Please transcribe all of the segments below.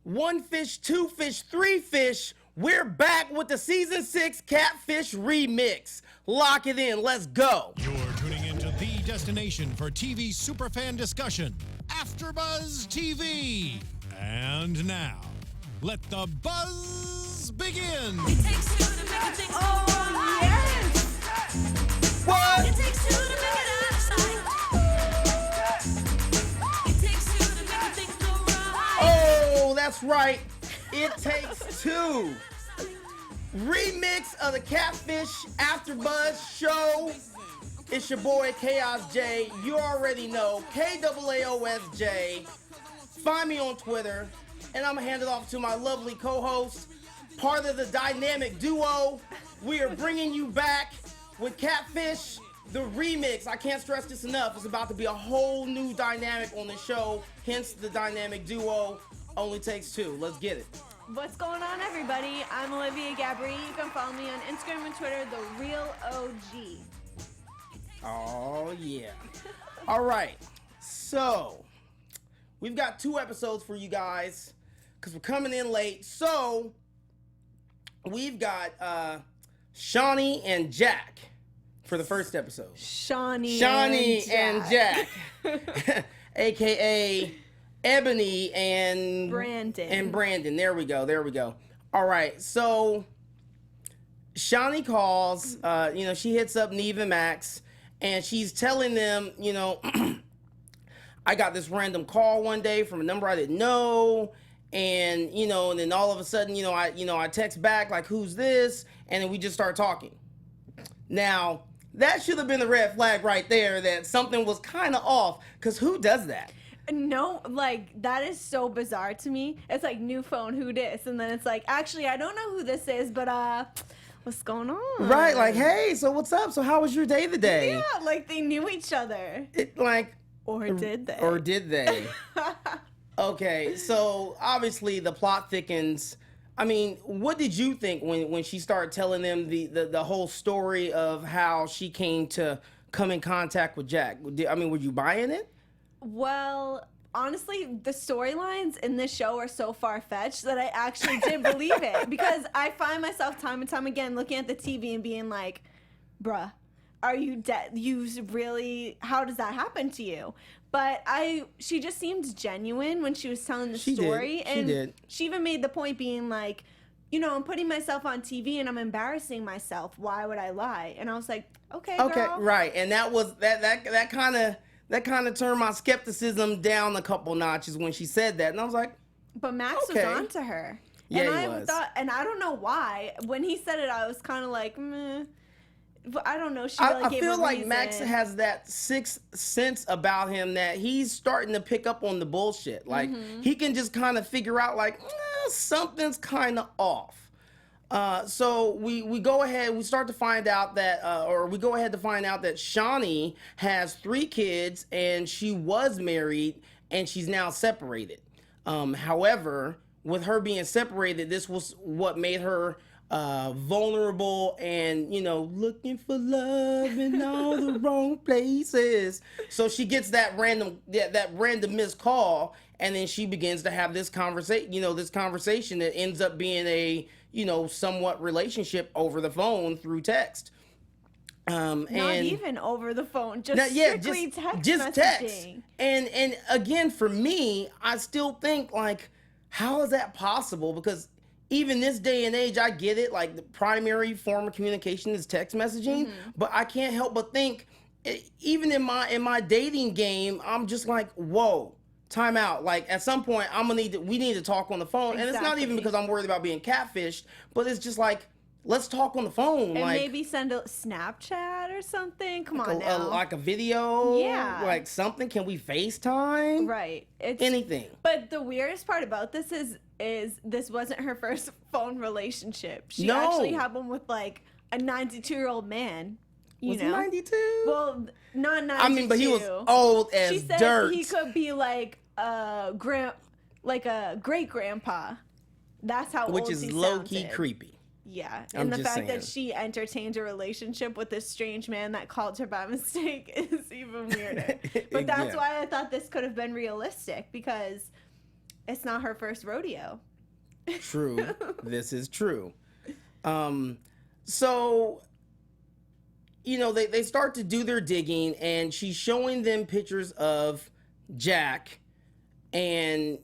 One fish, two fish, three fish. We're back with the season 6 Catfish remix. Lock it in. Let's go. You're tuning into the destination for TV superfan discussion, AFTERBUZZ TV. And now, let the buzz begin. It takes two to make a thing go wrong. Yes. What? It takes two to make it out of sight. It takes two to make a thing go wrong. Oh, that's right. It takes two. Remix of the Catfish AFTERBUZZ show. It's your boy Chaos J. You already know, KAAOSJ. Find me on Twitter, and I'm gonna hand it off to my lovely co-host, part of the dynamic duo. We are bringing you back with Catfish, the remix. I can't stress this enough. It's about to be a whole new dynamic on the show, hence the dynamic duo. Only takes two. Let's get it. What's going on, everybody? I'm Olivia Gabaree. You can follow me on Instagram and Twitter, The Real OG. Oh, yeah. All right. So, we've got 2 episodes for you guys because we're coming in late. So, we've got Shawny and Jack for the first episode. Shawny and Jack. A.K.A. Ebony and Brandon. There we go. All right. So, Shawny calls. She hits up Nev and Max. And she's telling them, I got this random call one day from a number I didn't know. And, and then all of a sudden, I text back like, who's this? And then we just start talking. Now, that should have been the red flag right there that something was kind of off. Because who does that? No, that is so bizarre to me. It's like, new phone, who dis? And then it's like, actually, I don't know who this is, but, what's going on? Right, like, hey, so what's up? So how was your day today? Yeah, like they knew each other. Or did they? Okay, so obviously the plot thickens. I mean, what did you think when she started telling them the whole story of how she came to come in contact with Jack? Were you buying it? Well, honestly, the storylines in this show are so far-fetched that I actually did believe it, because I find myself time and time again looking at the TV and being like, bruh, are you dead? How does that happen to you? But she just seemed genuine when she was telling the story. She even made the point being like, I'm putting myself on TV and I'm embarrassing myself. Why would I lie? And I was like, okay, girl. Right. And that was that kind of turned my skepticism down a couple notches when she said that. And I was like, but Max was on to her. Yeah, and he I was. thought, and I don't know why. When he said it, I was kind of like, meh. But I don't know. I feel like Max has that sixth sense about him that he's starting to pick up on the bullshit. Like, he can just kind of figure out, like, something's kind of off. So we go ahead, we start to find out that, we go ahead to find out that Shawny has 3 kids and she was married and she's now separated. However, with her being separated, this was what made her vulnerable and, looking for love in all the wrong places. So she gets that random missed call, and then she begins to have this conversation that ends up being a somewhat relationship over the phone through text. Not even over the phone, just strictly text messaging. Text. And again, for me, I still think, like, how is that possible? Because even this day and age, I get it, like, the primary form of communication is text messaging, but I can't help but think, even in my dating game, I'm just like, whoa, time out. Like, at some point, we need to talk on the phone. Exactly. And it's not even because I'm worried about being catfished, but it's just like, let's talk on the phone. And maybe send a Snapchat or something. Come on now. Like a video? Yeah. Like something? Can we FaceTime? Right. Anything. But the weirdest part about this is this wasn't her first phone relationship. She actually had one with, like, a 92-year-old man. Was he 92? Well, not 92. But he was old as she said dirt. He could be like a great grandpa. That's how old he sounded. Which is low-key creepy. Yeah, and the fact that she entertained a relationship with this strange man that called her by mistake is even weirder. But that's why I thought this could have been realistic, because It's not her first rodeo. True. This is true. So, you know, they start to do their digging, and she's showing them pictures of Jack, and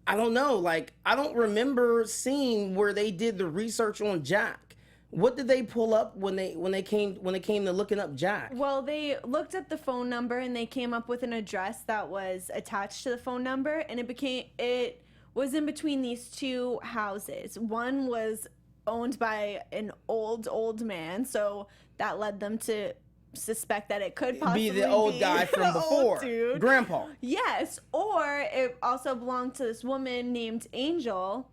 I don't know, like, I don't remember seeing where they did the research on Jack. What did they pull up when they came to looking up Jack? Well, they looked up the phone number and they came up with an address that was attached to the phone number, and it was in between these two houses. One was owned by an old man, so that led them to suspect that it could possibly be the old guy from the before, old dude. Grandpa. Yes, or it also belonged to this woman named Angel,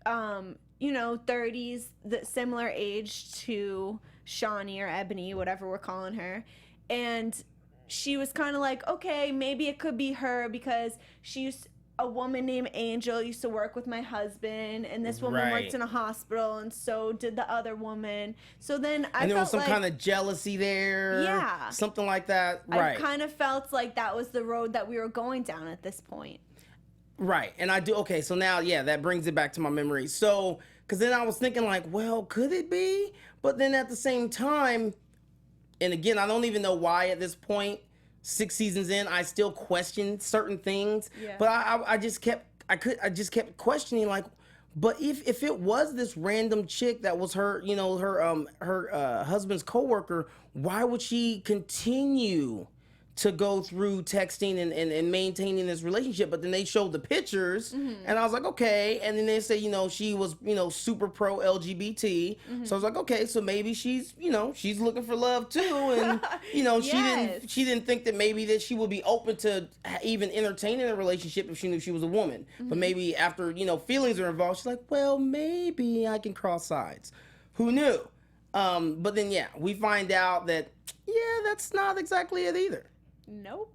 30s, similar age to Shawny or Ebony, whatever we're calling her. And she was kind of like, okay, maybe it could be her because a woman named Angel used to work with my husband, and this woman worked in a hospital, and so did the other woman. So then I felt there was some like, kind of jealousy there. Yeah. Something like that. Right. I kind of felt like that was the road that we were going down at this point. Right. And I do. Okay. So now, yeah, that brings it back to my memory. So, because then I was thinking like, well, could it be? But then at the same time, and again, I don't even know why at this point, 6 seasons in, I still question certain things. Yeah. But I just kept questioning like, but if it was this random chick that was her, her husband's coworker, why would she continue to go through texting and maintaining this relationship? But then they showed the pictures, and I was like, okay. And then they say, she was, super pro LGBT. So I was like, okay, so maybe she's looking for love too, and Yes. she didn't think that maybe that she would be open to even entertaining a relationship if she knew she was a woman. But maybe after feelings are involved, she's like, well, maybe I can cross sides. Who knew? But then we find out that that's not exactly it either. Nope.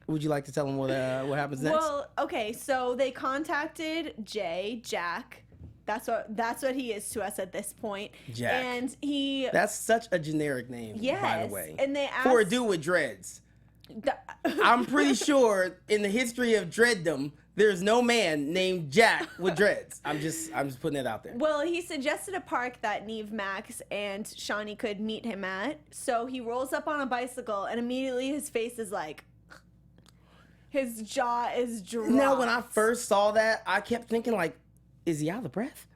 Would you like to tell them what happens next? Well, okay, so they contacted Jack. That's what he is to us at this point. Jack. And That's such a generic name, by the way. And they asked for a dude with dreads. I'm pretty sure in the history of dreaddom, there's no man named Jack with dreads. I'm just putting it out there. Well, he suggested a park that Nev, Max, and Shawny could meet him at. So he rolls up on a bicycle, and immediately his face is like, his jaw is dropped. Now, when I first saw that, I kept thinking like, is he out of breath?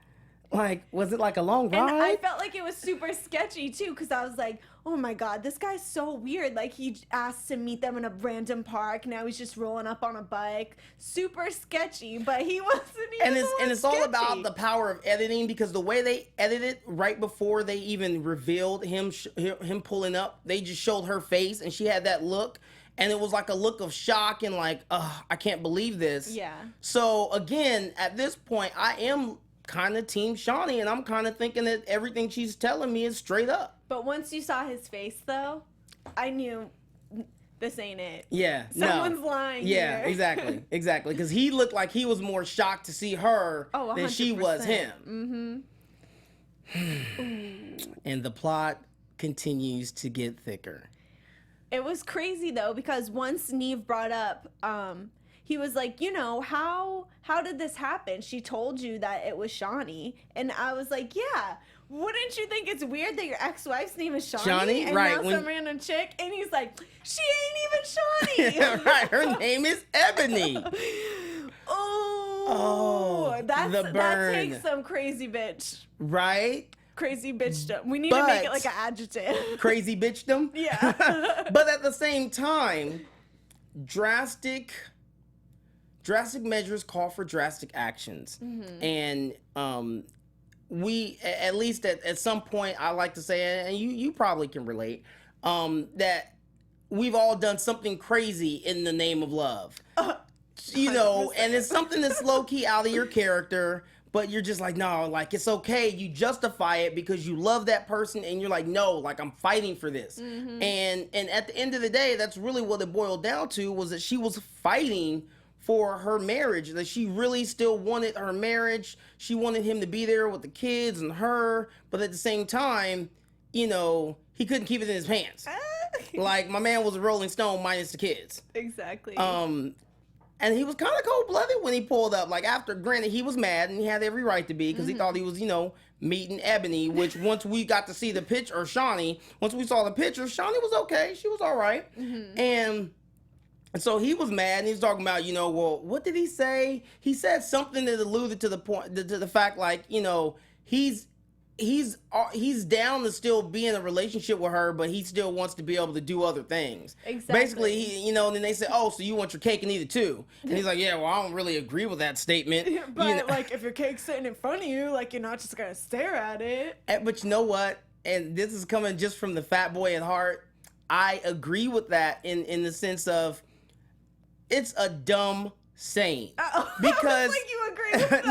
Like, was it like a long ride? And I felt like it was super sketchy too, because I was like, oh my God, this guy's so weird. Like, he asked to meet them in a random park. Now he's just rolling up on a bike. Super sketchy, but he wasn't even and it's all sketchy. about the power of editing, because the way they edited right before they even revealed him pulling up, they just showed her face and she had that look. And it was like a look of shock and like, I can't believe this. Yeah. So again, at this point, I am kind of team Shawny, and I'm kind of thinking that everything she's telling me is straight up. But once you saw his face, though, I knew this ain't it. Yeah, Someone's lying Yeah, here. exactly. Because he looked like he was more shocked to see her than she was him. And the plot continues to get thicker. It was crazy, though, because once Nev brought up, he was like, how did this happen? She told you that it was Shawny. And I was like, yeah. Wouldn't you think it's weird that your ex-wife's name is Shawny? And right, now some random chick? And he's like, she ain't even Shawny. Right, her name is Ebony. Oh, that burn. takes some crazy bitch. Right? Crazy bitchdom. We need to make it like an adjective. Crazy bitchdom? Yeah. But at the same time, drastic measures call for drastic actions. And we, at least at some point, I like to say, and you probably can relate, that we've all done something crazy in the name of love. And it's something that's low-key out of your character, but you're just like, no, like, it's okay. You justify it because you love that person, and you're like, no, like, I'm fighting for this. And at the end of the day, that's really what it boiled down to, was that she was fighting for her marriage, that she really still wanted her marriage. She wanted him to be there with the kids and her, but at the same time, he couldn't keep it in his pants. Like, my man was a Rolling Stone minus the kids. Exactly. And he was kind of cold-blooded when he pulled up. Like, after, granted, he was mad, and he had every right to be, because he thought he was, meeting Ebony, which once we got to see the picture, or Shawny, once we saw the picture, Shawny was okay. She was all right. And so he was mad, and he was talking about, well, what did he say? He said something that alluded to the point, to the fact, like, he's down to still be in a relationship with her, but he still wants to be able to do other things. Exactly. Basically, and then they say, oh, so you want your cake and eat it too. And he's like, yeah, well, I don't really agree with that statement. But, like, if your cake's sitting in front of you, like, you're not just going to stare at it. But you know what? And this is coming just from the fat boy at heart. I agree with that in the sense of it's a dumb saying. Because like you agree with that.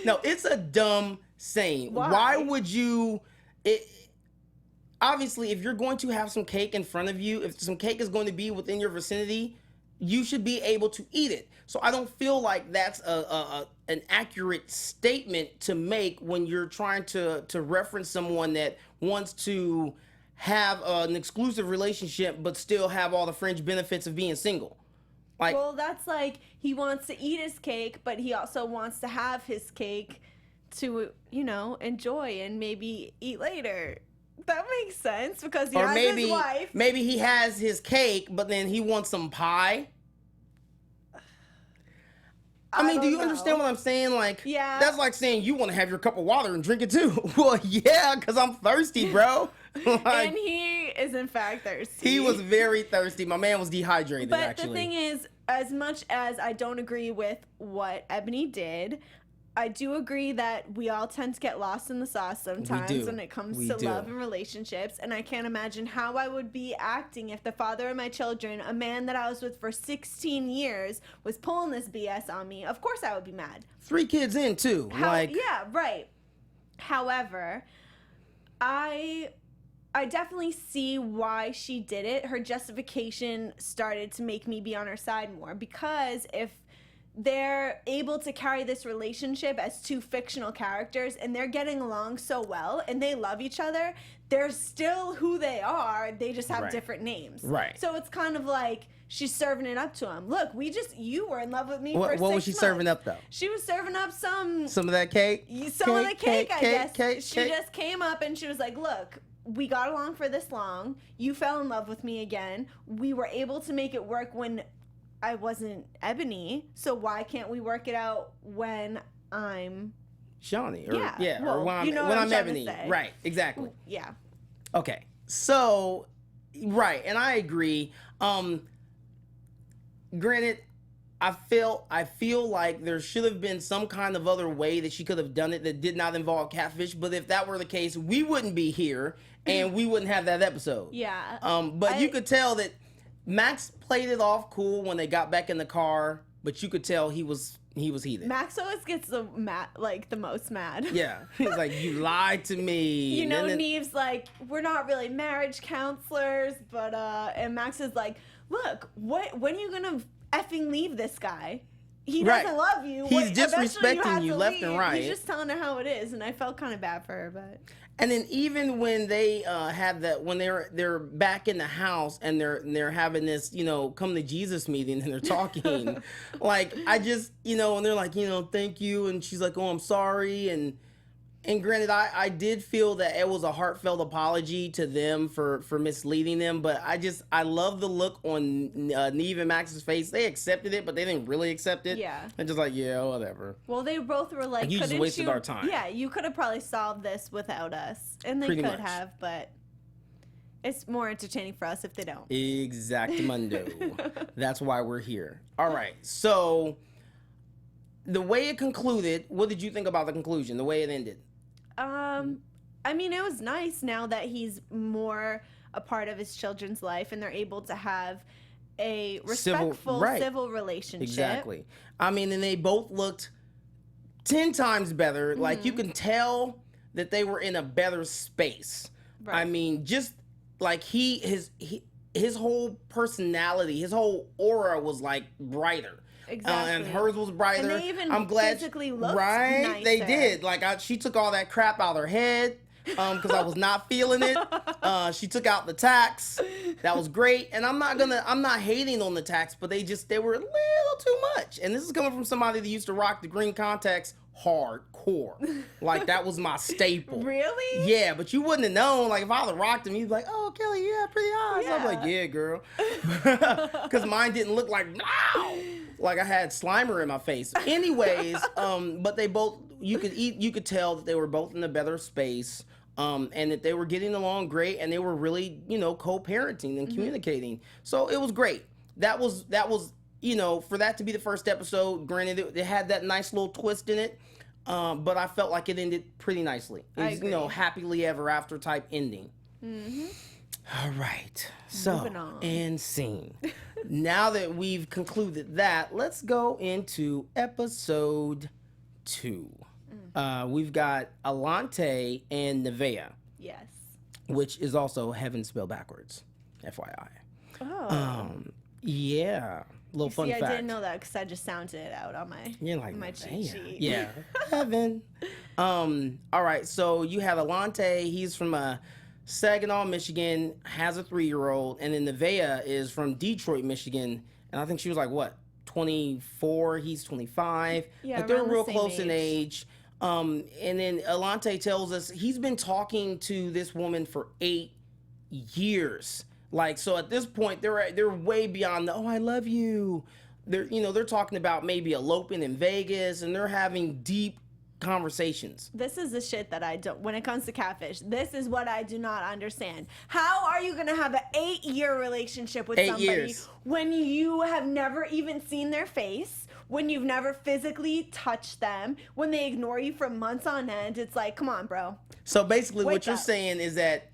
No, it's a dumb saying. Why would you obviously, if you're going to have some cake in front of you, if some cake is going to be within your vicinity, you should be able to eat it. So I don't feel like that's an accurate statement to make when you're trying to reference someone that wants to have an exclusive relationship but still have all the fringe benefits of being single. Like, well, that's like he wants to eat his cake, but he also wants to have his cake to, enjoy and maybe eat later. That makes sense because he has his wife. Maybe he has his cake, but then he wants some pie. I mean, do you understand what I'm saying? Like, yeah. That's like saying you want to have your cup of water and drink it too. Well, yeah, because I'm thirsty, bro. And he is in fact thirsty. He was very thirsty. My man was dehydrated, but actually. The thing is, as much as I don't agree with what Ebony did, I do agree that we all tend to get lost in the sauce sometimes when it comes to love and relationships. And I can't imagine how I would be acting if the father of my children, a man that I was with for 16 years, was pulling this BS on me. Of course I would be mad. 3 kids in, too. Yeah, right. However, I definitely see why she did it. Her justification started to make me be on her side more, because if they're able to carry this relationship as 2 fictional characters and they're getting along so well and they love each other, they're still who they are. They just have different names. Right. So it's kind of like she's serving it up to him. Look, you were in love with me for 6 months. What was she serving up, though? She was serving up some of that cake? Some of the cake, I guess. She just came up and she was like, look, we got along for this long. You fell in love with me again. We were able to make it work when I wasn't Ebony, so why can't we work it out when I'm Shawny? Well, or when I'm Ebony. Right, exactly. Yeah. Okay. So, right, and I agree. Granted, I feel like there should have been some kind of other way that she could have done it that did not involve catfish, but if that were the case, we wouldn't be here and we wouldn't have that episode. Yeah. But you could tell that Max played it off cool when they got back in the car, but you could tell he was heated. Max always gets the most mad. Yeah, he's like, you lied to me. Neve's like, we're not really marriage counselors, but and Max is like, look, when are you gonna effing leave this guy? He doesn't love you. He's disrespecting you left and right. He's just telling her how it is, and I felt kind of bad for her, but. And then even when they when they're back in the house and they're having this come to Jesus meeting and they're talking, like I just and they're like thank you, and she's like, oh, I'm sorry, and granted I did feel that it was a heartfelt apology to them for misleading them, but I love the look on Nev and Max's face. They accepted it, but they didn't really accept it. Yeah. And just like, yeah, whatever. Well, they both were like, you just wasted our time. Yeah, you could have probably solved this without us. And they could have, but it's more entertaining for us if they don't. Exactamundo. That's why we're here. All right. So the way it concluded, what did you think about the conclusion, the way it ended? I mean, it was nice now that he's more a part of his children's life and they're able to have a respectful civil relationship. Exactly. I mean, and they both looked 10 times better. Mm-hmm. Like, you can tell that they were in a better space. Right. I mean, just like his whole personality, his whole aura was like brighter. Exactly. And hers was brighter. And they even I'm glad physically looked nicer. They did. Like she took all that crap out of her head because I was not feeling it. She took out the tax. That was great. And I'm not hating on the tax, but they were a little too much. And this is coming from somebody that used to rock the green contacts hardcore. Like, that was my staple. Really? Yeah, but you wouldn't have known. Like, if I would have rocked them, you'd be like, oh, Kelli, you have pretty eyes. Yeah. I'm like, yeah, girl. Because mine didn't look like, wow. Like I had Slimer in my face. Anyways, but they both, you could tell that they were both in a better space. And that they were getting along great, and they were really, co-parenting and communicating. So it was great. That was, for that to be the first episode, granted, it had that nice little twist in it, but I felt like it ended pretty nicely. It was, happily ever after type ending. Mm-hmm. All right. So, Moving on. and scene. Now that we've concluded that, let's go into episode 2. We've got Alante and Nevaeh, Yes. which is also heaven spelled backwards, FYI. Oh. Yeah. Little fun See, fact. I didn't know that because I just sounded it out on my You're like, my cheat Nevaeh. sheet. Yeah. Heaven. All right. So you have Alante. He's from Saginaw, Michigan, has a 3-year-old, and then Nevaeh is from Detroit, Michigan, and I think she was like, what, 24? He's 25. Yeah, like, they're around the real same close in age. age. And then Alante tells us he's been talking to this woman for 8 years. Like, so at this point, they're way beyond the, oh, I love you. They're talking about maybe eloping in Vegas, and they're having deep conversations. This is the shit that I don't, when it comes to catfish, this is what I do not understand. How are you going to have an 8-year relationship with 8 somebody years. when you have never even seen their face, when you've never physically touched them, when they ignore you for months on end? It's like, come on, bro. So basically Wake what you're up. saying is that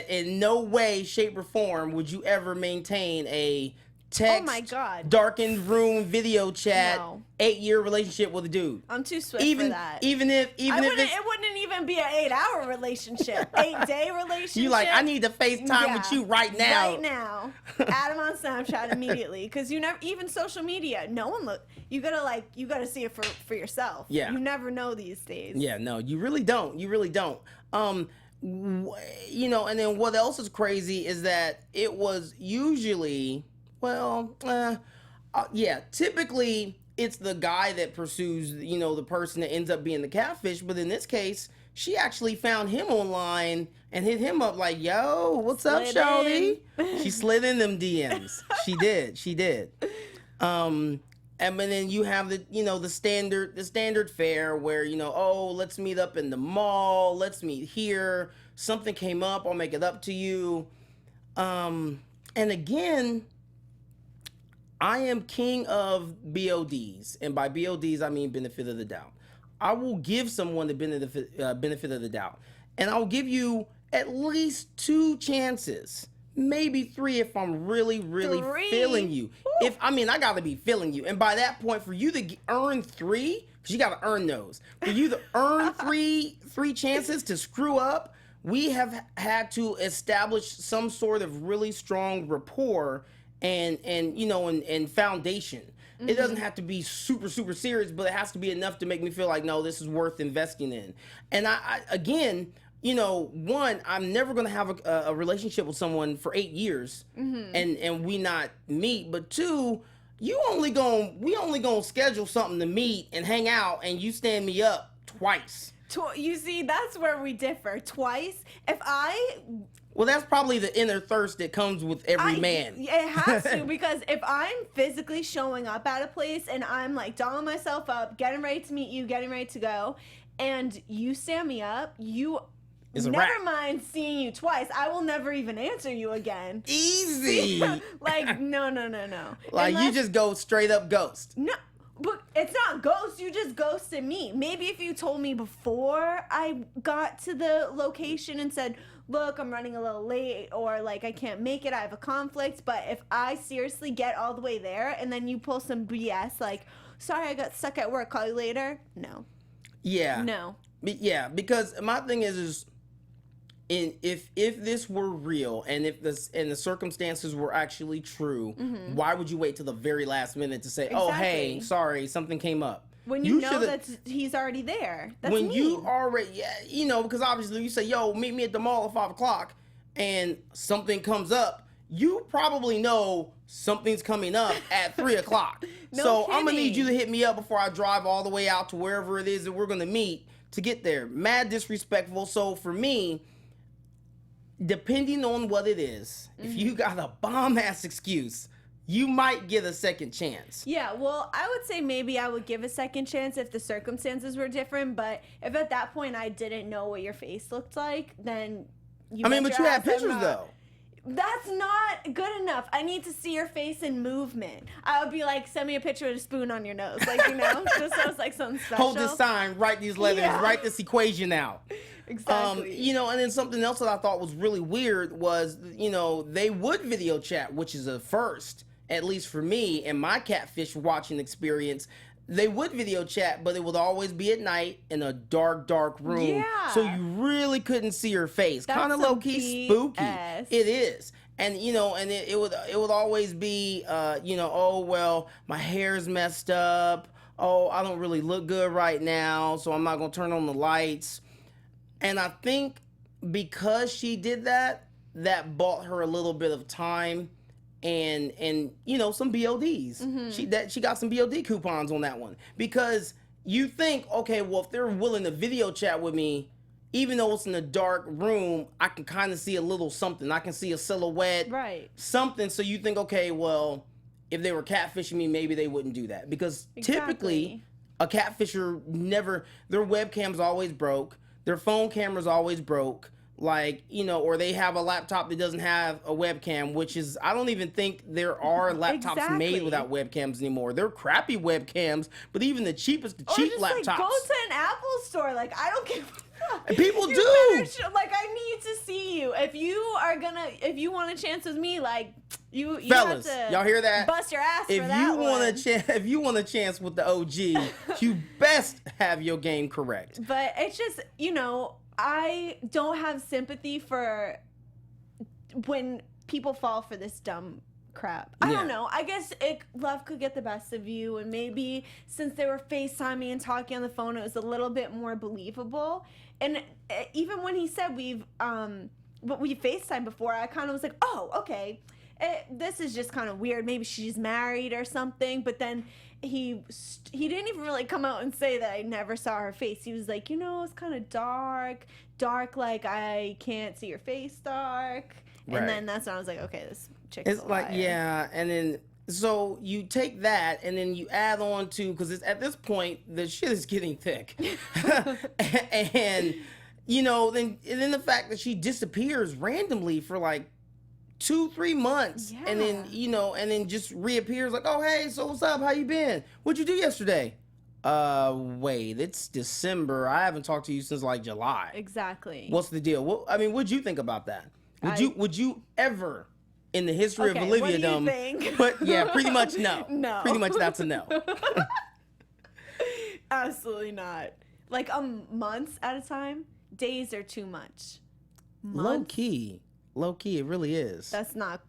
in no way, shape, or form would you ever maintain a text, Oh my God. darkened room video chat, No. 8-year relationship with a dude. I'm too swift Even for that. even if it's it wouldn't even be an 8-hour relationship. 8-day relationship. you like, I need to FaceTime with you right now. Right now. Add him on Snapchat immediately. Because you never, even social media, no one look. You gotta see it for yourself. Yeah. You never know these days. Yeah, no, you really don't. You really don't. And then what else is crazy is that it was usually, typically it's the guy that pursues, the person that ends up being the catfish. But in this case, she actually found him online and hit him up like, yo, what's up, Slid Shawny? She slid in them DMs. She did. And then you have the standard fare where, oh, let's meet up in the mall. Let's meet here. Something came up. I'll make it up to you. And again, I am king of BODs. And by BODs, I mean benefit of the doubt. I will give someone the benefit of the doubt. And I'll give you at least 2 chances. Maybe 3 if I'm really, really 3? feeling you. Woo. I gotta be feeling you. And by that point, for you to earn 3, because you gotta earn those. For you to earn three chances to screw up, we have had to establish some sort of really strong rapport and foundation. Mm-hmm. It doesn't have to be super, super serious, but it has to be enough to make me feel like, no, this is worth investing in. And I again, one, I'm never going to have a relationship with someone for 8 years and we not meet. But 2, we only gonna schedule something to meet and hang out, and you stand me up twice. You see, that's where we differ. Twice. Well, that's probably the inner thirst that comes with every man. It has to, because if I'm physically showing up at a place and I'm like dolling myself up, getting ready to meet you, getting ready to go, and you stand me up, It's a never wrap. mind seeing you twice. I will never even answer you again. Easy. Like, no. Like, you just go straight up ghost. No, but it's not ghost. You just ghosted me. Maybe if you told me before I got to the location and said, look, I'm running a little late, or like, I can't make it, I have a conflict. But if I seriously get all the way there and then you pull some BS like, sorry, I got stuck at work, call you later. No. Yeah. No. Yeah, because my thing is if this were real and if the circumstances were actually true, why would you wait till the very last minute to say, oh, hey, Exactly. sorry, something came up? When you know shoulda- that he's already there. That's when mean. you already, because obviously you say, yo, meet me at the mall at 5 o'clock, and something comes up, you probably know something's coming up at 3 o'clock. No So I'm gonna need kidding. you to hit me up before I drive all the way out to wherever it is that we're gonna meet to get there. Mad disrespectful. So for me, depending on what it is, if you got a bomb ass excuse, you might get a second chance. Yeah, well, I would say maybe I would give a second chance if the circumstances were different, but if at that point I didn't know what your face looked like, then I mean, bet but your you had ass I'm pictures not. though. That's not good enough. I need to see your face in movement. I would be like, send me a picture with a spoon on your nose, like, you know, just so it's like something special. Hold this sign, write these letters, Yeah. write this equation out. Exactly. You know, and then something else that I thought was really weird was, you know, they would video chat, which is a first, at least for me and my catfish watching experience. They would video chat, but it would always be at night in a dark, dark room. Yeah. So you really couldn't see her face. That's Kind of some low key spooky. BS. It is. And you know, and it would always be you know, oh well, my hair's messed up. Oh, I don't really look good right now, so I'm not gonna turn on the lights. And I think because she did that, that bought her a little bit of time and you know, some BODs. She got some BOD coupons on that one. Because you think, okay, well, if they're willing to video chat with me, even though it's in a dark room, I can kind of see a little something. I can see a silhouette, Right. something. So you think, okay, well, if they were catfishing me, maybe they wouldn't do that. Because typically, a catfisher never, their webcam's always broke. Their phone camera's always broke. Like, you know, or they have a laptop that doesn't have a webcam, which is, I don't even think there are laptops made Exactly. without webcams anymore. They're crappy webcams, but even the cheapest, the Or cheap just laptops. like go to an Apple store. Like, I don't give a fuck. And people You do. better like, I need to see you. If you want a chance with me, like, you Fellas, have to y'all hear that? bust your ass If for that you want a one. chance, if you want a chance with the OG, you best have your game correct. But it's just, you know, I don't have sympathy for when people fall for this dumb crap. I Yeah. don't know. I guess love could get the best of you, and maybe since they were FaceTiming and talking on the phone, it was a little bit more believable. And even when he said but we FaceTimed before, I kind of was like, oh, okay. This is just kind of weird. Maybe she's married or something. But then he didn't even really come out and say that I never saw her face. He was like, you know, it's kind of dark, like I can't see your face dark. Right. And then that's when I was like, okay, this chick's It's a like, liar. yeah, and then so you take that and then you add on to, because it's at this point the shit is getting thick, and you know, then the fact that she disappears randomly for like 2-3 months, and then Yeah. you know, and then just reappears like, oh hey, so what's up? How you been? What'd you do yesterday? Wait, it's December. I haven't talked to you since like July. Exactly. What's the deal? What, I mean, what'd you think about that? Would you ever, in the history Okay, of what do you Olivia-dom, think? but yeah, pretty much no. No. Pretty much that's a no. Absolutely not. Like months at a time. Days are too much. Low Months? key, it really is. That's not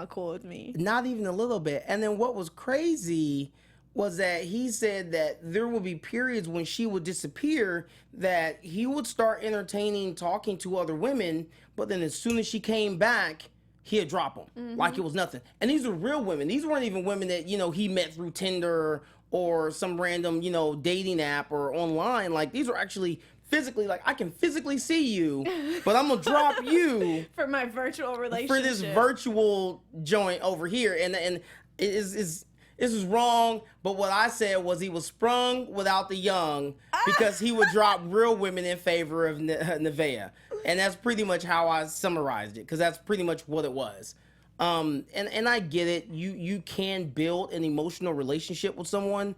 cool with me. Not even a little bit. And then what was crazy was that he said that there would be periods when she would disappear that he would start entertaining talking to other women, but then as soon as she came back, he'd drop them like it was nothing. And these are real women. These weren't even women that, you know, he met through Tinder or some random, you know, dating app or online. Like, these are actually physically, like, I can physically see you, but I'm gonna drop you For my virtual relationship. for this virtual joint over here. And it is this is wrong, but what I said was he was sprung without the young because he would drop real women in favor of Nevaeh. And that's pretty much how I summarized it, because that's pretty much what it was. And I get it. You can build an emotional relationship with someone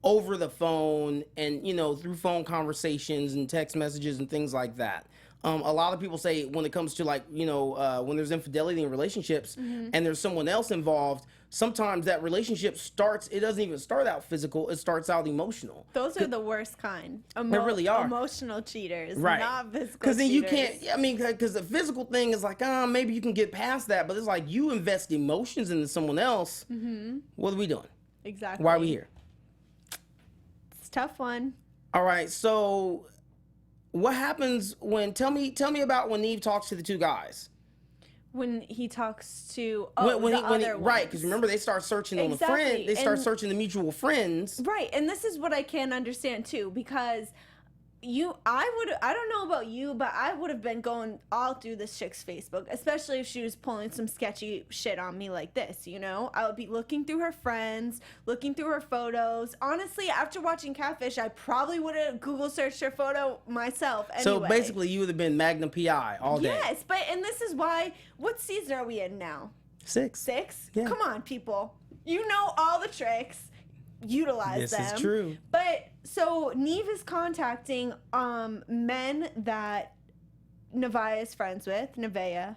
over the phone and, you know, through phone conversations and text messages and things like that. A lot of people say when it comes to, like, you know, when there's infidelity in relationships and there's someone else involved, sometimes that relationship it doesn't even start out physical, it starts out emotional. Those are the worst kind. They really are. Emotional cheaters, Right. not physical Because then you cheaters. can't, I mean, because the physical thing is like, maybe you can get past that, but it's like you invest emotions into someone else. What are we doing? Exactly. Why are we here? It's a tough one. All right, so what happens when, tell me about when Neve talks to the two guys. When he talks to right, because remember they start searching on the friend, they start searching the mutual friends. Right, and this is what I can't understand too, because I don't know about you, but I would have been going all through this chick's Facebook, especially if she was pulling some sketchy shit on me like this, you know? I would be looking through her friends, looking through her photos. Honestly, after watching Catfish, I probably would have Google searched her photo myself anyway. So basically, you would have been Magnum PI all day. Yes, and this is why, what season are we in now? 6. 6? Yeah. Come on, people. You know all the tricks. Utilize them. This is true. But so Nev is contacting men that Nevaeh is friends with, Nevaeh,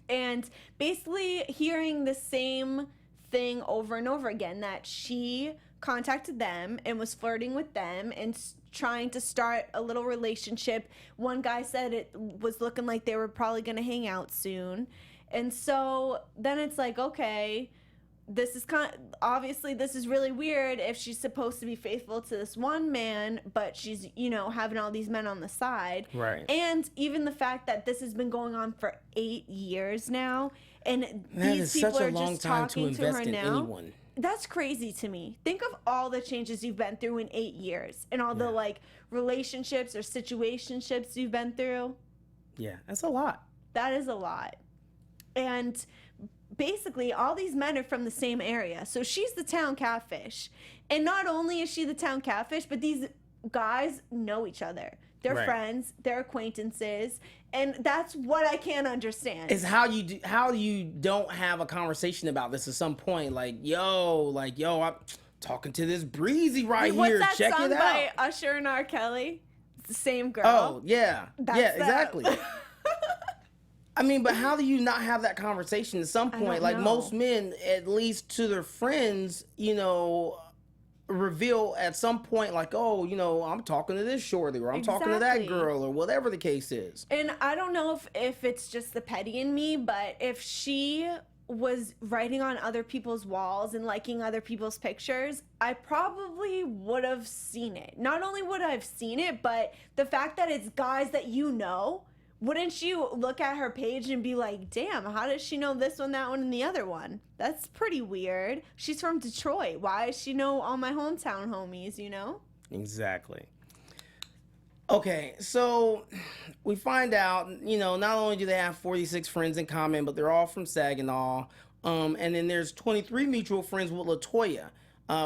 and basically hearing the same thing over and over again, that she contacted them and was flirting with them and trying to start a little relationship. One guy said it was looking like they were probably going to hang out soon. And so then it's like, okay, this is obviously this is really weird if she's supposed to be faithful to this one man, but she's, you know, having all these men on the side. Right. And even the fact that this has been going on for 8 years now, and Man, these it's people such a are long just time to talking to invest her in now. anyone. That's crazy to me. Think of all the changes you've been through in 8 years, and all the like relationships or situationships you've been through. Yeah, that's a lot. That is a lot. And basically all these men are from the same area, so she's the town catfish. And not only is she the town catfish, but these guys know each other. They're Right. friends, they're acquaintances, and that's what I can't understand. Is how you don't have a conversation about this at some point, like yo, I'm talking to this breezy right What's here. that Check song it by out. Usher and R. Kelly? It's the same girl. Oh yeah, That's yeah, that. exactly. I mean, but how do you not have that conversation at some point? don't Like know. most men, at least to their friends, you know, reveal at some point, like, oh, you know, I'm talking to this shorty, or I'm talking to that Exactly. girl, or whatever the case is. And I don't know if it's just the petty in me, but if she was writing on other people's walls and liking other people's pictures, I probably would have seen it. Not only would I have seen it, but the fact that it's guys that you know, wouldn't you look at her page and be like, damn, how does she know this one, that one, and the other one? That's pretty weird. She's from Detroit. Why does she know all my hometown homies, you know? Exactly. Okay, so we find out, you know, not only do they have 46 friends in common, but they're all from Saginaw. And then there's 23 mutual friends with LaToya,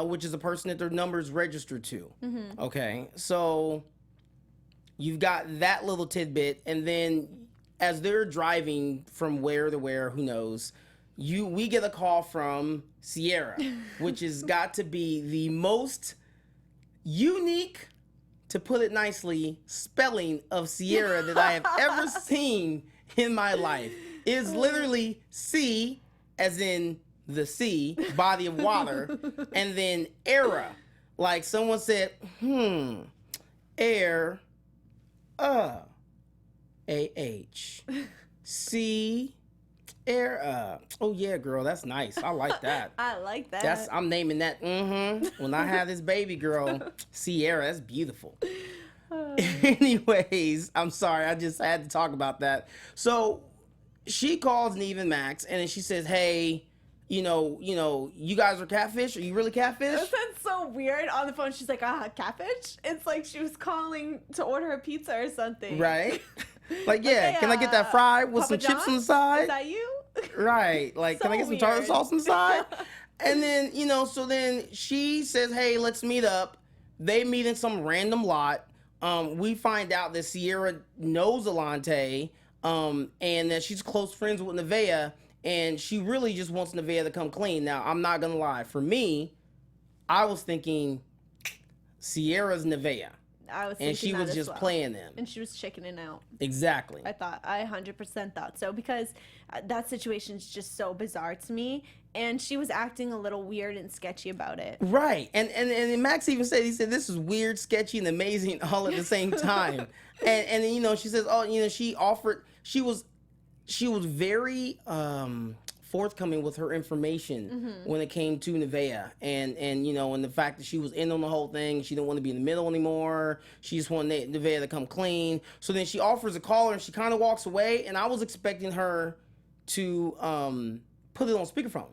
which is a person that their number is registered to. Mm-hmm. Okay, so you've got that little tidbit, and then as they're driving from where to where, who knows, we get a call from Sierra, which has got to be the most unique, to put it nicely, spelling of Sierra that I have ever seen in my life. It's literally C, as in the sea, body of water, and then era. Like someone said, air, A-H, C, air, oh yeah, girl, that's nice. I like that. I like that. I'm naming that. When I have this baby girl, Sierra, that's beautiful. Anyways, I'm sorry, I just had to talk about that. So she calls Nev and Max, and then she says, "Hey, you know, you guys are catfish. Are you really catfish?" That sounds so weird. On the phone, she's like, catfish? It's like she was calling to order a pizza or something. Right? Like, yeah, Hey, can I get that fried with Papa some chips on the John's? side? Is that you? Right. Like, can I So get some tartar weird. sauce on the side? And then, you know, so then she says, hey, let's meet up. They meet in some random lot. We find out that Sierra knows Alante, and that she's close friends with Nevaeh, and she really just wants Nevaeh to come clean. Now, I'm not going to lie. For me, I was thinking Sierra's Nevaeh, I was thinking and she that was as just well. playing them. And she was chickening out. Exactly. I 100% thought so, because that situation's just so bizarre to me, and she was acting a little weird and sketchy about it. Right. And Max even said, he said, this is weird, sketchy, and amazing all at the same time. and then, you know, she says, oh, you know, she was very forthcoming with her information when it came to Nevaeh, and you know, and the fact that she was in on the whole thing. She didn't want to be in the middle anymore. She just wanted Nevaeh to come clean. So then she offers a caller, and she kind of walks away. And I was expecting her to put it on speakerphone.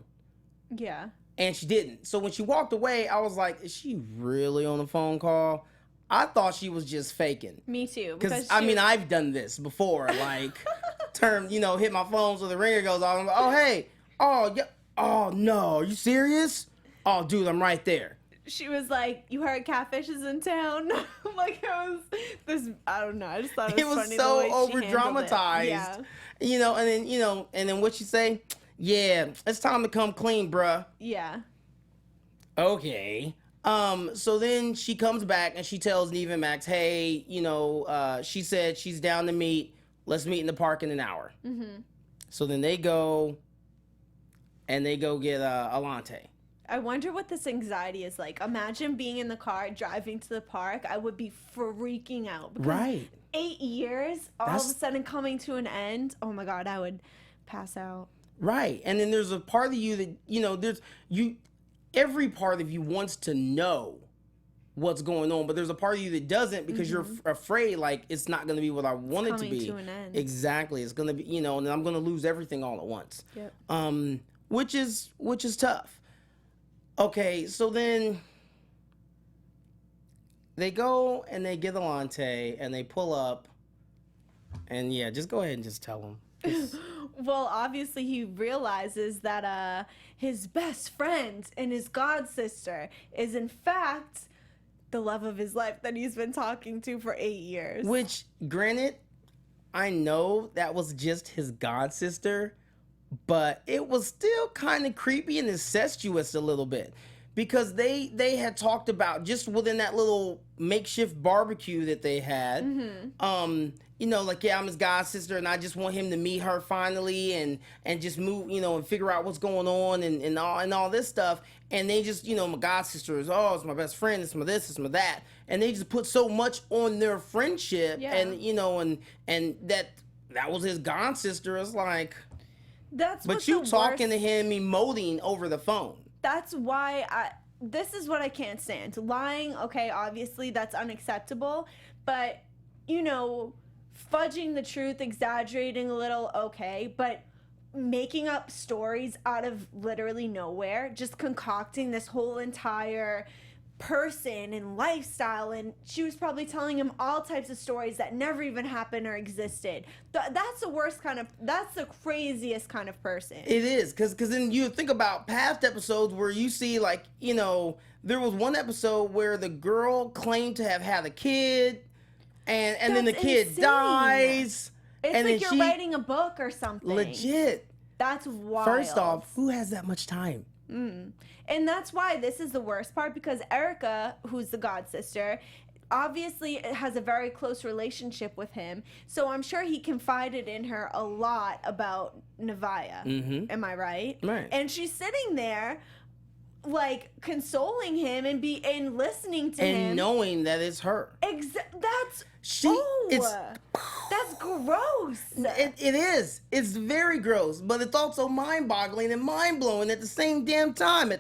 Yeah. And she didn't. So when she walked away, I was like, is she really on a phone call? I thought she was just faking. Me too. Because, I mean, I've done this before. Like, hit my phone so the ringer goes off. I'm like, oh, hey. Oh, yeah. Oh, no. Are you serious? Oh, dude, I'm right there. She was like, you heard Catfish is in town? Like, it was this, I don't know. I just thought it was funny. It was so the way over she handled it. dramatized. Yeah. You know, and then what she say? Yeah, it's time to come clean, bruh. Yeah. Okay. So then she comes back and she tells Nev and Max, hey, you know, she said she's down to meet. Let's meet in the park in an hour. Mm-hmm. So then they go and they go get Alante. I wonder what this anxiety is like. Imagine being in the car, driving to the park. I would be freaking out. Because Right. 8 years, all of a sudden coming to an end. Oh my God, I would pass out. Right. And then there's a part of you that, you know, every part of you wants to know what's going on, but there's a part of you that doesn't because you're afraid, like, it's not going to be what I want it to be. Coming to an end. Exactly. It's going to be, you know, and I'm going to lose everything all at once. Yep. Which is tough. Okay, so then they go and they get Alante and they pull up, and yeah, just go ahead and just tell them. Well, obviously he realizes that his best friend and his god sister is in fact the love of his life that he's been talking to for 8 years. Which, granted, I know that was just his god sister, but it was still kind of creepy and incestuous a little bit. Because they had talked about, just within that little makeshift barbecue that they had, you know, like, yeah, I'm his god sister and I just want him to meet her finally and just move, you know, and figure out what's going on and all this stuff. And they just, you know, my god sister is, oh, it's my best friend, it's my this, it's my that. And they just put so much on their friendship and, you know, and that was his god sister. It's like, but you talking to him emoting over the phone. That's why this is what I can't stand. Lying, okay, obviously that's unacceptable, but, you know, fudging the truth, exaggerating a little, okay, but making up stories out of literally nowhere, just concocting this whole entire person and lifestyle, and she was probably telling him all types of stories that never even happened or existed. That's the worst kind of, that's the craziest kind of person. It is, because then you think about past episodes where you see, like, you know, there was one episode where the girl claimed to have had a kid, and then the kid insane. dies. It's and like then you're writing a book or something. Legit. That's wild. First off, who has that much time? And that's why this is the worst part, because Erica, who's the god sister, obviously has a very close relationship with him. So I'm sure he confided in her a lot about Nevaeh. Am I right? Right. And she's sitting there, like, consoling him and listening to him. And knowing that it's her. That's gross. It is. It's very gross, but it's also mind-boggling and mind-blowing at the same damn time.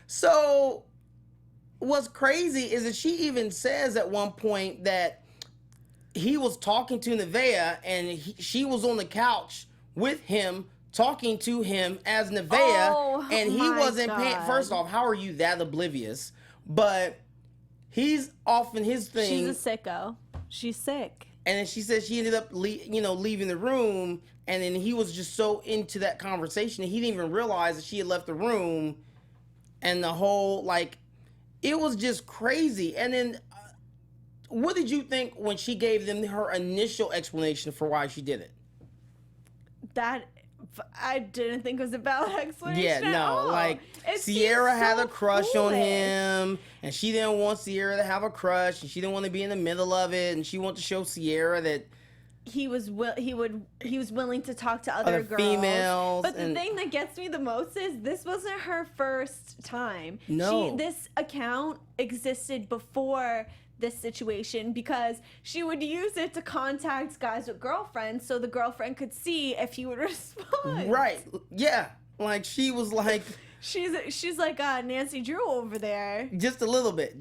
So what's crazy is that she even says at one point that he was talking to Nevaeh and she was on the couch with him talking to him as Nevaeh, and he wasn't paying. First off, how are you that oblivious? But he's off in his thing. She's a sicko. She's sick. And then she said she ended up, leaving the room, and then he was just so into that conversation, and he didn't even realize that she had left the room, and the whole, like, it was just crazy. And then, what did you think when she gave them her initial explanation for why she did it? That I didn't think was a valid explanation. Yeah, at no, all. like, It Sierra seems had so a crush on foolish. him, and she didn't want Sierra to have a crush, and she didn't want to be in the middle of it, and she wanted to show Sierra that he was willing to talk to other girls. females. But the thing that gets me the most is this wasn't her first time. No. This account existed before this situation because she would use it to contact guys with girlfriends so the girlfriend could see if he would respond. Right. Yeah. Like she was like She's like Nancy Drew over there. just a little bit.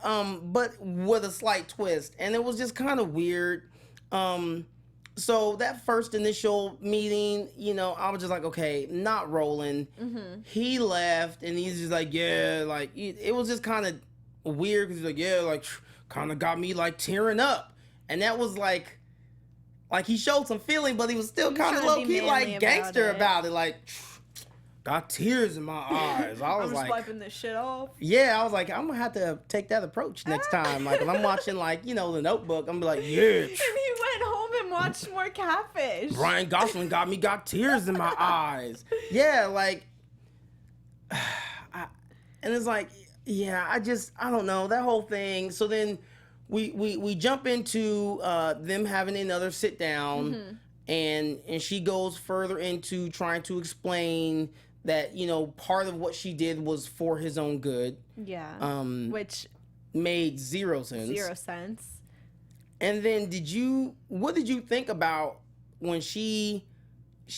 But with a slight twist. And it was just kind of weird. So that first initial meeting, you know, I was just like, okay, not rolling. He left and he's just like, yeah, like it was just kind of weird because he's like, yeah, like kind of got me like tearing up. And that was like he showed some feeling, but he was still kind of trying to low be key like manly gangster about it. about it. Like got tears in my eyes. I was I'm just like, wiping this shit off. yeah, I was like, I'm gonna have to take that approach next time. Like, if I'm watching, like, you know, The Notebook, I'm gonna be like, yeah, And he went home and watched more Catfish. Ryan Gosling got tears in my eyes. Yeah, like, and it's like, yeah, I don't know, that whole thing. So then we jump into them having another sit down, and she goes further into trying to explain that, you know, part of what she did was for his own good. Yeah. Which Made zero sense. 0 cents. And then what did you think about when she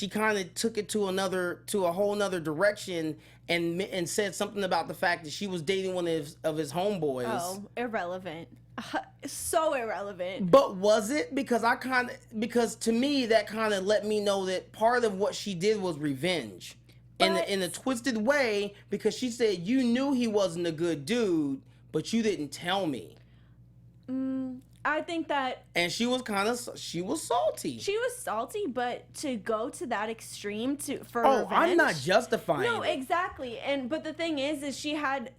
kind of took it to a whole nother direction and said something about the fact that she was dating one of his homeboys? Oh, irrelevant. So irrelevant. But was it? Because to me that kind of let me know that part of what she did was revenge. In a twisted way, because she said you knew he wasn't a good dude, but you didn't tell me. I think that And she was salty. she was salty, but to go to that extreme for Oh, revenge. I'm not justifying No, it. exactly. But the thing is she had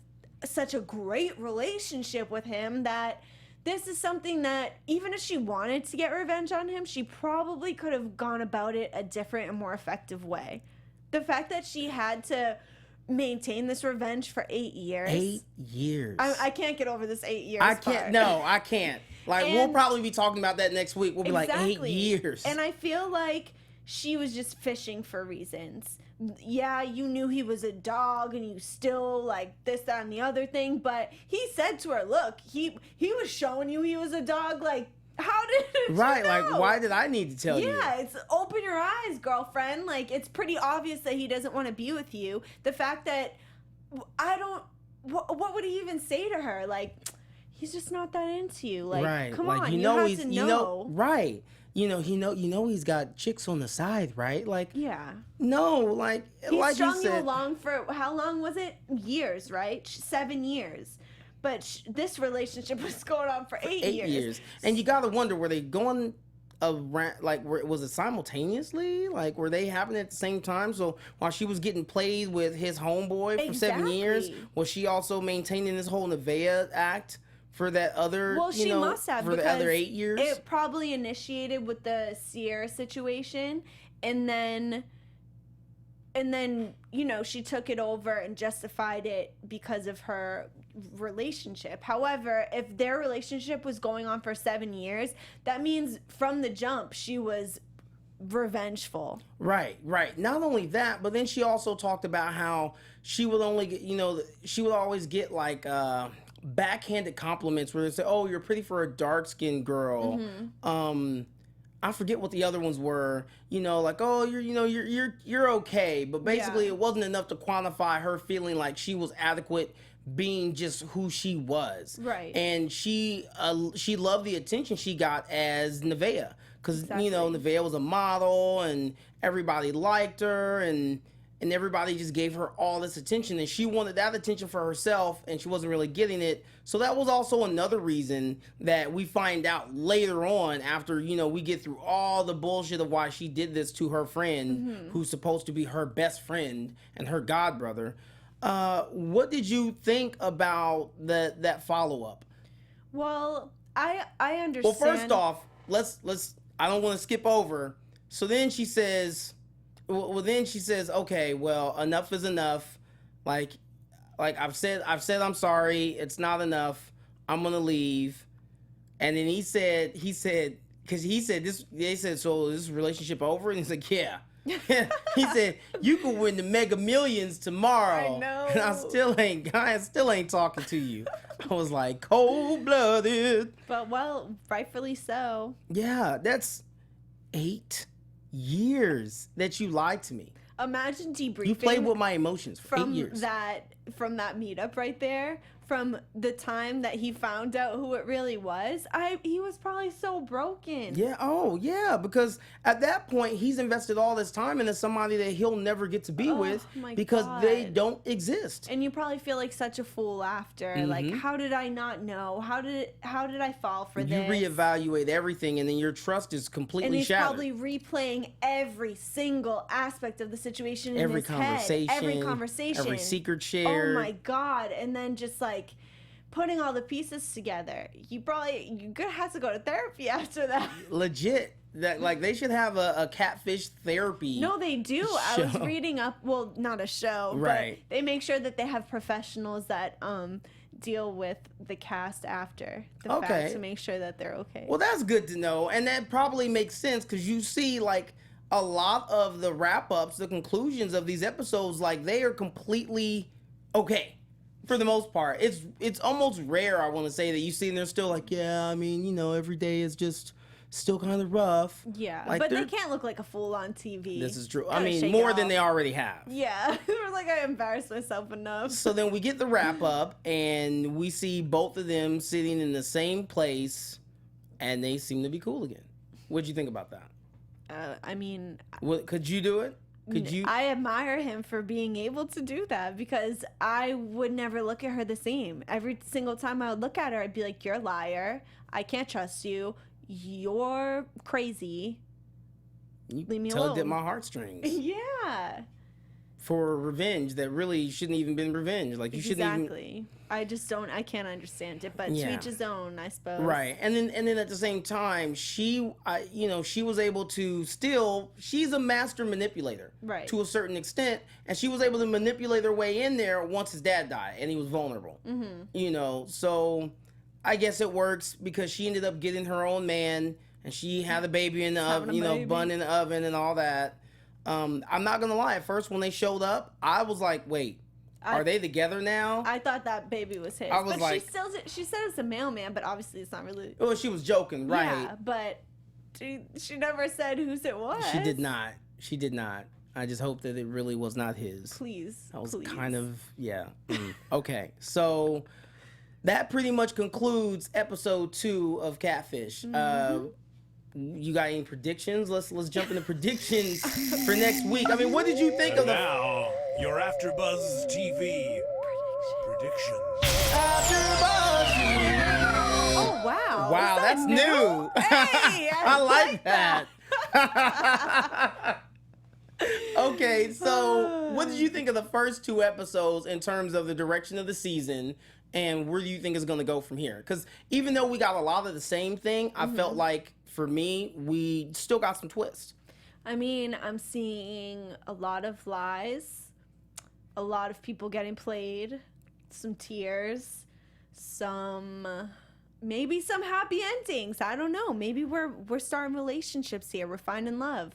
such a great relationship with him that this is something that even if she wanted to get revenge on him, she probably could have gone about it a different and more effective way. The fact that she had to maintain this revenge for 8 years. 8 years. I can't get over this 8 years. I can't. part. No, I can't. Like, we'll And- probably be talking about that next week. We'll be like 8 years. And I feel like she was just fishing for reasons. Yeah, you knew he was a dog and you still like this, that, and the other thing, but he said to her, look, he was showing you he was a dog. Like, how did right? you know? Like, why did I need to tell you? Yeah, it's open your eyes, girlfriend. Like, it's pretty obvious that he doesn't want to be with you. The fact that what would he even say to her? Like, he's just not that into you. Like, Right. come like, on, you you know have he's to you know know. right. You know he's got chicks on the side, right? Like, Yeah. no, like He like strung you you said, along for how long was it? Years, right? 7 years. But this relationship was going on for 8 8 years. And you gotta wonder, were they going around, like, was it simultaneously? Like, were they happening at the same time? So while she was getting played with his homeboy for 7 years, Exactly. was she also maintaining this whole Nevaeh act for that other, Well, she must have for the because other 8 years? it probably initiated with the Sierra situation, and then she took it over and justified it because of her relationship. However, if their relationship was going on for 7 years, that means from the jump she was revengeful. Right. Not only that, but then she also talked about how she would only get, she would always get like backhanded compliments where they say, "Oh, you're pretty for a dark-skinned girl." I forget what the other ones were. Like, "Oh, you're okay," but basically Yeah. it wasn't enough to quantify her feeling like she was adequate being just who she was. Right. And she loved the attention she got as Nevaeh. Because, Exactly. Nevaeh was a model and everybody liked her and everybody just gave her all this attention. And she wanted that attention for herself and she wasn't really getting it. So that was also another reason that we find out later on after, we get through all the bullshit of why she did this to her friend who's supposed to be her best friend and her godbrother. What did you think about that follow-up? Well, I understand. Well, first off, let's I don't want to skip over. So then she says, okay, well, enough is enough. Like I've said I'm sorry. It's not enough. I'm going to leave. And then he said cuz they said, "So is this relationship over?" And he's like, "Yeah." He said, "You can win the Mega Millions tomorrow." I know. And I still ain't talking to you. I was like, cold-blooded. But, well, rightfully so. Yeah, that's 8 years that you lied to me. Imagine debriefing. You played with my emotions for 8 years. From that meetup right there, from the time that he found out who it really was, he was probably so broken. Yeah, oh yeah, because at that point he's invested all this time into somebody that he'll never get to be with my because God. they don't exist. And you probably feel like such a fool after. Mm-hmm. Like, how did I not know? How did I fall for You this? reevaluate everything, and then your trust is And completely he's shattered. probably replaying every single aspect of the situation in Every his conversation, head. Every conversation. every secret shared. Oh my God. And then just like putting all the pieces together. You're gonna have to go to therapy after that. Legit. That like they should have a catfish therapy. No, they do. I was show. reading up. Well, not a show, Right. but they make sure that they have professionals that deal with the cast after the Okay. fact to make sure that they're okay. Well, that's good to know, and that probably makes sense because you see like a lot of the wrap-ups, the conclusions of these episodes, like they are completely okay for the most part. It's almost rare, I want to say, that you see and they're still like, yeah, I mean, you know, every day is just still kind of rough. Yeah, Like, but they they're- can't look like a fool on TV. This is true. I Gotta mean, shake more it than off. they already have. Yeah, it was like I embarrassed myself enough. So then we get the wrap up, and we see both of them sitting in the same place, and they seem to be cool again. What'd you think about that? I mean, Could you do it? Could you? I admire him for being able to do that because I would never look at her the same. Every single time I would look at her, I'd be like, "You're a liar. I can't trust you. You're crazy." You Leave me tugged at alone. my heartstrings Yeah, for revenge that really shouldn't even been revenge. Like you shouldn't even. exactly. I just don't. I can't understand it. But to Yeah. each his own, I suppose. Right, and then at the same time, she was able to still. She's a master manipulator, Right. to a certain extent, and she was able to manipulate her way in there once his dad died and he was vulnerable. Mm-hmm. You know, so I guess it works because she ended up getting her own man, and she had a baby in the Having oven, a baby. bun in the oven and all that. I'm not gonna lie. At first, when they showed up, I was like, "Wait, are they together now?" I thought that baby was his. I was but like- she said it's a mailman, but obviously it's not really. Well, she was joking, right? Yeah, but she never said whose it was. She did not. She did not. I just hope that it really was not his. Please. That was please. kind of, yeah. Okay, so that pretty much concludes episode 2 of Catfish. You got any predictions? Let's jump into predictions for next week. I mean, what did you think of the Now, your AfterBuzz TV predictions. AfterBuzz? Oh wow! Wow, Is that that's new. Hey, I like that. Okay, so what did you think of the first 2 episodes in terms of the direction of the season, and where do you think it's going to go from here? Because even though we got a lot of the same thing, I felt like, for me, we still got some twists. I mean, I'm seeing a lot of lies, a lot of people getting played, some tears, maybe some happy endings. I don't know. Maybe we're starting relationships here. We're finding love.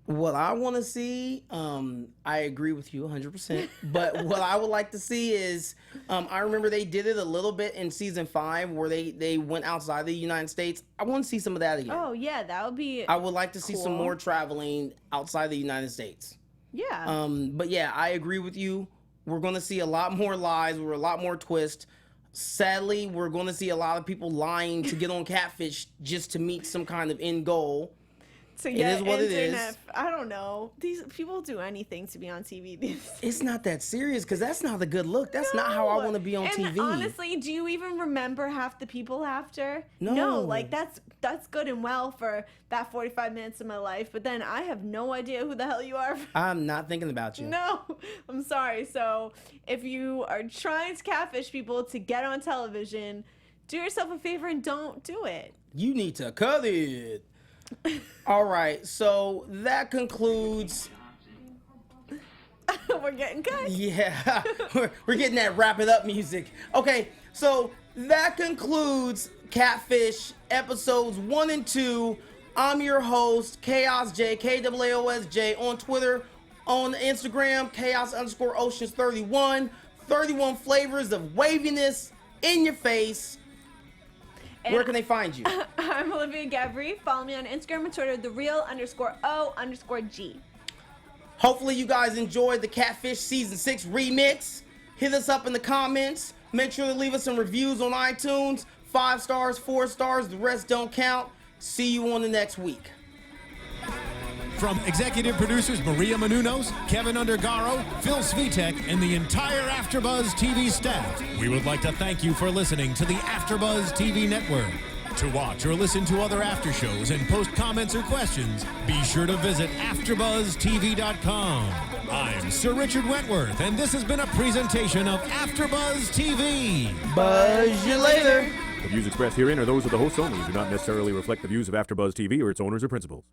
What I want to see, I agree with you 100%. But what I would like to see is, I remember they did it a little bit in season 5 where they went outside the United States. I want to see some of that again. Oh yeah, that would be. I would like to see some cool. more traveling outside the United States. Yeah. But yeah, I agree with you. We're going to see a lot more lies. We're a lot more twist. Sadly, we're going to see a lot of people lying to get on Catfish just to meet some kind of end goal. To It get is what it internet. is. I don't know. These people do anything to be on TV. It's not that serious because that's not a good look. That's not how I want to be on and TV. honestly, do you even remember half the people after? No. like that's good and well for that 45 minutes of my life, but then I have no idea who the hell you are. I'm not thinking about you. No, I'm sorry. So if you are trying to catfish people to get on television, do yourself a favor and don't do it. You need to cut it. All right, so that concludes. We're getting cut. Yeah, we're getting that wrap it up music. Okay, so that concludes Catfish episodes 1 and 2. I'm your host, Chaos J, KAAOSJ, on Twitter, on Instagram, Chaos_Oceans31. 31 flavors of waviness. in your face. Where can they find you? I'm Olivia Gabaree. Follow me on Instagram and Twitter, @thereal_O_G. Hopefully you guys enjoyed the Catfish Season 6 remix. Hit us up in the comments. Make sure to leave us some reviews on iTunes. 5 stars, 4 stars, the rest don't count. See you on the next week. From executive producers Maria Menounos, Kevin Undergaro, Phil Svitek, and the entire AfterBuzz TV staff, we would like to thank you for listening to the AfterBuzz TV network. To watch or listen to other after shows and post comments or questions, be sure to visit AfterBuzzTV.com. I'm Sir Richard Wentworth, and this has been a presentation of AfterBuzz TV. Buzz you later. The views expressed herein are those of the hosts only and do not necessarily reflect the views of AfterBuzz TV or its owners or principals.